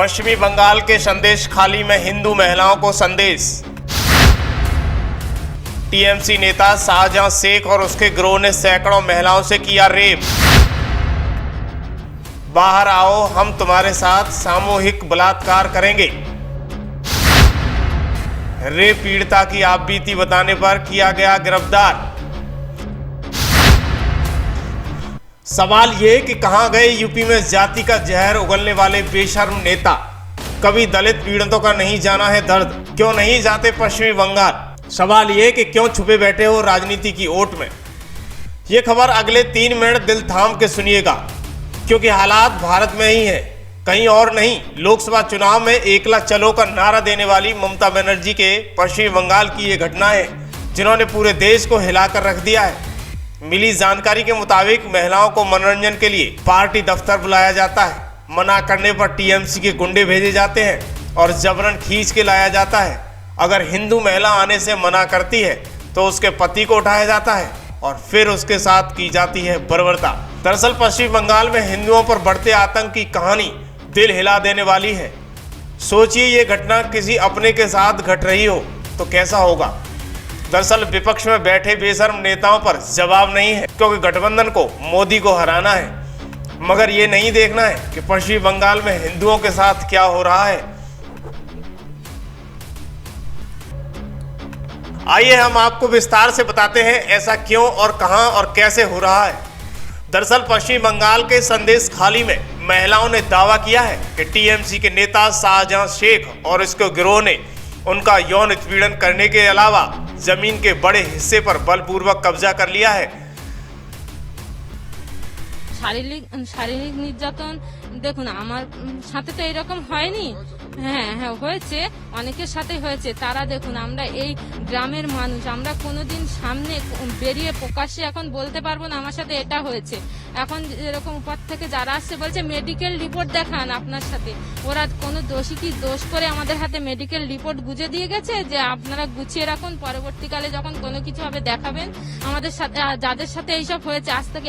पश्चिमी बंगाल के संदेश खाली में हिंदू महिलाओं को संदेश। टीएमसी नेता शाहजहां शेख और उसके गिरोह ने सैकड़ों महिलाओं से किया रेप। बाहर आओ, हम तुम्हारे साथ सामूहिक बलात्कार करेंगे। रेप पीड़िता की आप बीती बताने पर किया गया गिरफ्तार। सवाल ये कि कहां गए यूपी में जाति का जहर उगलने वाले बेशर्म नेता। कभी दलित पीड़ितों का नहीं जाना है दर्द, क्यों नहीं जाते पश्चिमी बंगाल। सवाल ये कि क्यों छुपे बैठे हो राजनीति की ओट में। ये खबर अगले 3 मिनट दिल थाम के सुनिएगा, क्योंकि हालात भारत में ही है, कहीं और नहीं। लोकसभा चुनाव में एकला चलो का नारा देने वाली ममता बनर्जी के पश्चिमी बंगाल की ये घटना है, जिन्होंने पूरे देश को हिलाकर रख दिया है। मिली जानकारी के मुताबिक महिलाओं को मनोरंजन के लिए पार्टी दफ्तर बुलाया जाता है। मना करने पर टीएमसी के गुंडे भेजे जाते हैं और जबरन खींच के लाया जाता है। अगर हिंदू महिला आने से मना करती है तो उसके पति को उठाया जाता है और फिर उसके साथ की जाती है बर्बरता। दरअसल पश्चिम बंगाल में हिंदुओं पर बढ़ते आतंक की कहानी दिल हिला देने वाली है। सोचिए, ये घटना किसी अपने के साथ घट रही हो तो कैसा होगा। दरअसल विपक्ष में बैठे बेशर्म नेताओं पर जवाब नहीं है, क्योंकि गठबंधन को मोदी को हराना है। मगर ये नहीं देखना है कि पश्चिमी बंगाल में हिंदुओं के साथ क्या हो रहा है। आइए हम आपको विस्तार से बताते हैं ऐसा क्यों और कहां और कैसे हो रहा है। दरअसल पश्चिम बंगाल के संदेश खाली में महिलाओं ने दावा किया है कि टीएमसी के नेता शाहजहां शेख और इसके गिरोह ने उनका यौन उत्पीड़न करने के अलावा जमीन के बड़े हिस्से पर बलपूर्वक कब्जा कर लिया है। শারীরিক নির্যাতন দেখুন, আমার সাথে তো এরকম হয়নি। হ্যাঁ হয়েছে, অনেকের সাথে হয়েছে। তারা দেখুন, আমরা এই গ্রামের মানুষ, আমরা কোনোদিন সামনে বেরিয়ে প্রকাশ্যে এখন বলতে পারবো না আমার সাথে এটা হয়েছে। এখন এরকম উপর থেকে যারা আসছে বলছে মেডিকেল রিপোর্ট দেখান আপনার সাথে। ওরা কোনো দোষী কি দোষ করে আমাদের হাতে মেডিকেল রিপোর্ট গুজে দিয়ে গেছে যে আপনারা গুছিয়ে রাখুন, পরবর্তীকালে যখন কোনো কিছু হবে দেখাবেন। আমাদের সাথে যাদের সাথে এইসব হয়েছে আজ থেকে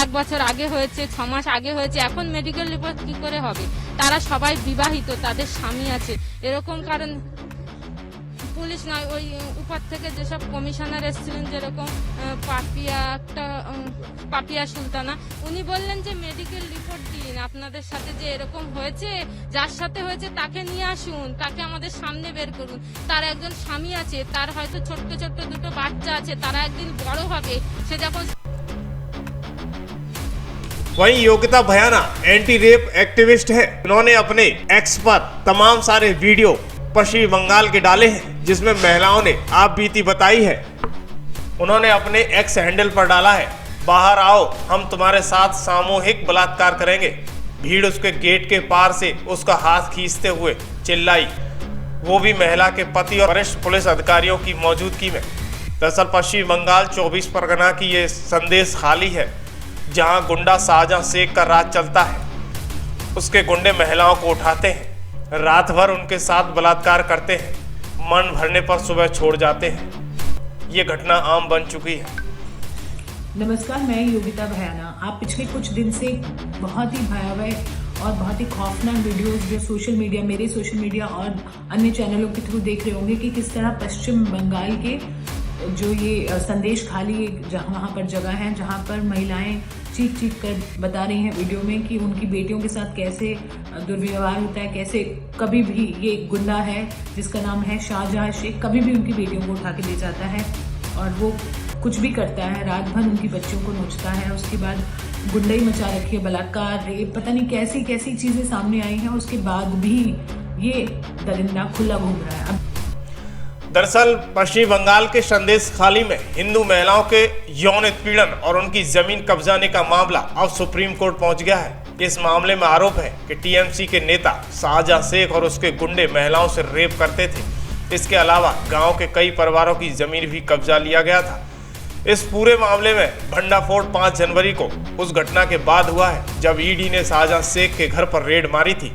1 বছর আগে হয়েছে, 6 মাস আগে হয়েছে, এখন মেডিকেল রিপোর্ট কি করে হবে? তারা সবাই বিবাহিত, তাদের স্বামী আছে। এরকম কারণ পুলিশ নয়, ওই উপর থেকে যেসব কমিশনার এসেছিলেন, যেরকম পাপিয়া সুলতানা, উনি বললেন যে মেডিকেল রিপোর্ট দিন, আপনাদের সাথে যে এরকম হয়েছে, যার সাথে হয়েছে তাকে নিয়ে আসুন, তাকে আমাদের সামনে বের করুন। তার একজন স্বামী আছে, তার হয়তো ছোট্ট ছোট্ট 2 বাচ্চা আছে, তারা একদিন বড় হবে। সে যখন वहीं योगिता भयाना एंटी रेप एक्टिविस्ट है। उन्होंने अपने एक्स पर तमाम सारे वीडियो पश्चिमी बंगाल के डाले हैं, जिसमें महिलाओं ने आप बीती बताई है। उन्होंने अपने एक्स हैंडल पर डाला है, बाहर आओ, हम तुम्हारे साथ सामूहिक बलात्कार करेंगे। भीड़ उसके गेट के पार से उसका हाथ खींचते हुए चिल्लाई, वो भी महिला के पति और वरिष्ठ पुलिस अधिकारियों की मौजूदगी में। दरअसल पश्चिमी बंगाल 24 परगना की ये संदेश खाली है, जहां गुंडा शाहजहां शेख का राज चलता है। उसके गुंडे महिलाओं को उठाते हैं, रात भर उनके साथ बलात्कार करते हैं, मन भरने पर सुबह छोड़ जाते हैं। ये घटना आम बन चुकी है। नमस्कार, मैं योगिता भयाना। आप पिछले कुछ दिन से बहुत ही भयावह और बहुत ही खौफनाक वीडियोस जो सोशल मीडिया, मेरे सोशल मीडिया और अन्य चैनलों के थ्रू देख रहे होंगे कि किस तरह पश्चिम बंगाल के जो ये संदेश खाली वहाँ पर जगह है, जहाँ पर महिलाएं चीख चीख कर बता रही हैं वीडियो में कि उनकी बेटियों के साथ कैसे दुर्व्यवहार होता है, कैसे कभी भी ये गुंडा है जिसका नाम है शाहजहां शेख, कभी भी उनकी बेटियों को उठा के ले जाता है और वो कुछ भी करता है, रात भर उनकी बच्चियों को नोचता है। उसके बाद गुंडई मचा रखी है, बलात्कार, रेप, पता नहीं कैसी कैसी चीजें सामने आई हैं। उसके बाद भी ये दरिंदा खुला घूम रहा है। दरअसल पश्चिम बंगाल के संदेश खाली में हिंदू महिलाओं के यौन उत्पीड़न और उनकी जमीन कब्जाने का मामला अब सुप्रीम कोर्ट पहुंच गया है। इस मामले में आरोप है कि टीएमसी के नेता शाहजहां शेख और उसके गुंडे महिलाओं से रेप करते थे। इसके अलावा गांव के कई परिवारों की जमीन भी कब्जा लिया गया था। इस पूरे मामले में भंडाफोड़ 5 जनवरी को उस घटना के बाद हुआ है, जब ईडी ने शाहजहां शेख के घर पर रेड मारी थी।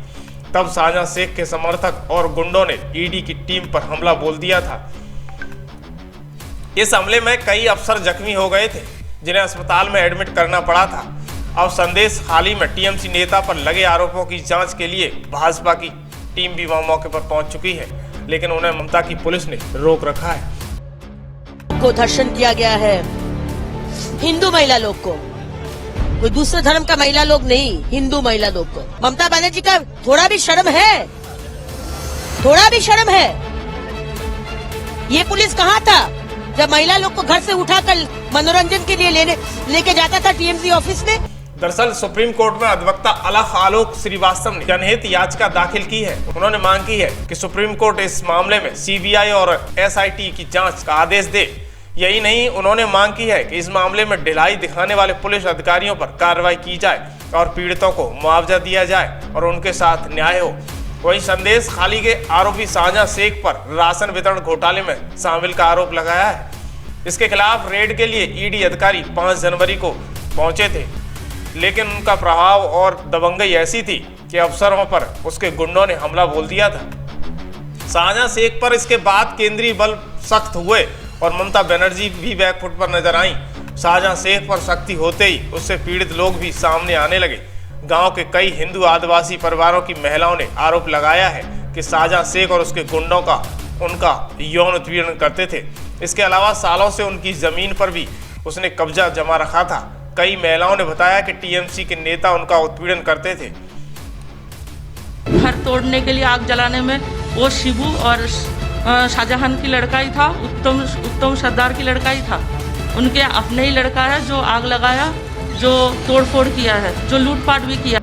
तब शाहजहां शेख के समर्थक और गुंडों ने ईडी की टीम पर हमला बोल दिया था। इस हमले में कई अफसर जख्मी हो गए थे, जिन्हें अस्पताल में एडमिट करना पड़ा था। अब संदेश खाली में टीएमसी नेता पर लगे आरोपों की जांच के लिए भाजपा की टीम भी वहां मौके पर पहुंच चुकी है, लेकिन उन्हें ममता की पुलिस ने रोक रखा है। को धर्षण किया गया है, हिंदू महिला लोग को, कोई दूसरे धर्म का महिला लोग नहीं, हिंदू महिला लोग को। ममता बनर्जी का थोड़ा भी शर्म है? थोड़ा भी शर्म है? ये पुलिस कहाँ था जब महिला लोग को घर से उठाकर मनोरंजन के लिए लेके जाता था टीएमसी ऑफिस में? दरअसल सुप्रीम कोर्ट में अधिवक्ता आलोक श्रीवास्तव ने जनहित याचिका दाखिल की है। उन्होंने मांग की है कि सुप्रीम कोर्ट इस मामले में सीबीआई और एसआईटी की जांच का आदेश दे। यही नहीं, उन्होंने मांग की है कि इस मामले में ढिलाई दिखाने वाले पुलिस अधिकारियों पर कार्रवाई की जाए और पीड़ितों को मुआवजा दिया जाए और उनके साथ न्याय हो। वहीं संदेश खाली के आरोपी शाहजहां शेख पर राशन वितरण घोटाले में शामिल का आरोप लगाया है। इसके खिलाफ रेड के लिए ईडी अधिकारी 5 जनवरी को पहुंचे थे, लेकिन उनका प्रभाव और दबंगई ऐसी थी कि अफसरों पर उसके गुंडों ने हमला बोल दिया था। शाहजहां शेख पर इसके बाद केंद्रीय बल सख्त हुए और ममता बनर्जी भी बैकफुट पर नजर आई। शाहजहां शेख पर सख्ती होते ही उससे पीड़ित लोग भी सामने आने लगे। गांव के कई हिंदू आदिवासी परिवारों की महिलाओं ने आरोप लगाया है कि शाहजहां शेख और उसके गुंडों का उनका यौन उत्पीड़न करते थे। इसके अलावा सालों से उनकी जमीन पर भी उसने कब्जा जमा रखा था। कई महिलाओं ने बताया कि टीएमसी के नेता उनका उत्पीड़न करते थे। घर तोड़ने के लिए आग जलाने में वो शिबू और शाहजहां की लड़का ही था, उत्तम सरदार की लड़का ही था। उनके अपने ही लड़का है जो आग लगाया, जो तोड़फोड़ किया है, जो लूटपाट भी किया।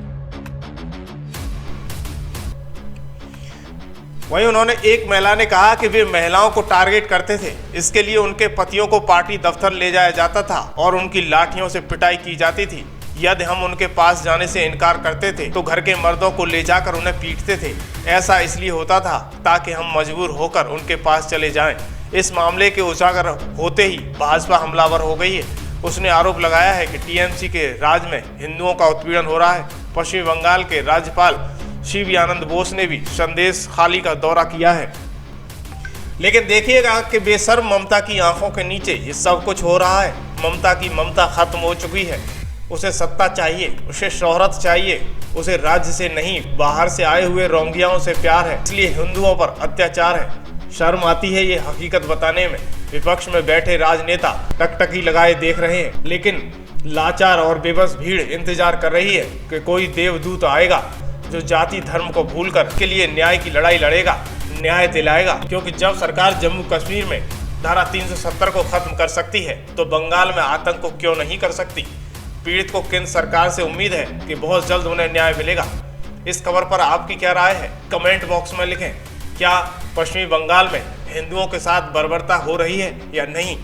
वहीं उन्होंने एक महिला ने कहा कि वे महिलाओं को टारगेट करते थे। इसके लिए उनके पतियों को पार्टी दफ्तर ले जाया जाता था और उनकी लाठियों से पिटाई की जाती थी। यदि हम उनके पास जाने से इनकार करते थे तो घर के मर्दों को ले जाकर उन्हें पीटते थे। ऐसा इसलिए होता था ताकि हम मजबूर होकर उनके पास चले जाएं। इस मामले के उजागर होते ही भाजपा हमलावर हो गई है। उसने आरोप लगाया है कि टीएमसी के राज में हिंदुओं का उत्पीड़न हो रहा है। पश्चिम बंगाल के राज्यपाल शिव आनंद बोस ने भी संदेश खाली का दौरा किया है। लेकिन देखिएगा कि बेशर्म ममता की आंखों के नीचे ये सब कुछ हो रहा है। ममता की ममता खत्म हो चुकी है। उसे सत्ता चाहिए, उसे शोहरत चाहिए, उसे राज्य से नहीं बाहर से आए हुए रोंगियाओं से प्यार है, इसलिए हिंदुओं पर अत्याचार है। शर्म आती है ये हकीकत बताने में। विपक्ष में बैठे राजनेता टकटकी लगाए देख रहे हैं, लेकिन लाचार और बेबस भीड़ इंतजार कर रही है कि कोई देवदूत आएगा जो जाति धर्म को भूलकर के लिए न्याय की लड़ाई लड़ेगा, न्याय दिलाएगा। क्योंकि जब सरकार जम्मू कश्मीर में धारा 370 को खत्म कर सकती है तो बंगाल में आतंक को क्यों नहीं कर सकती। पीड़ित को केंद्र सरकार से उम्मीद है कि बहुत जल्द उन्हें न्याय मिलेगा। इस खबर पर आपकी क्या राय है, कमेंट बॉक्स में लिखें। क्या पश्चिमी बंगाल में हिंदुओं के साथ बर्बरता हो रही है या नहीं।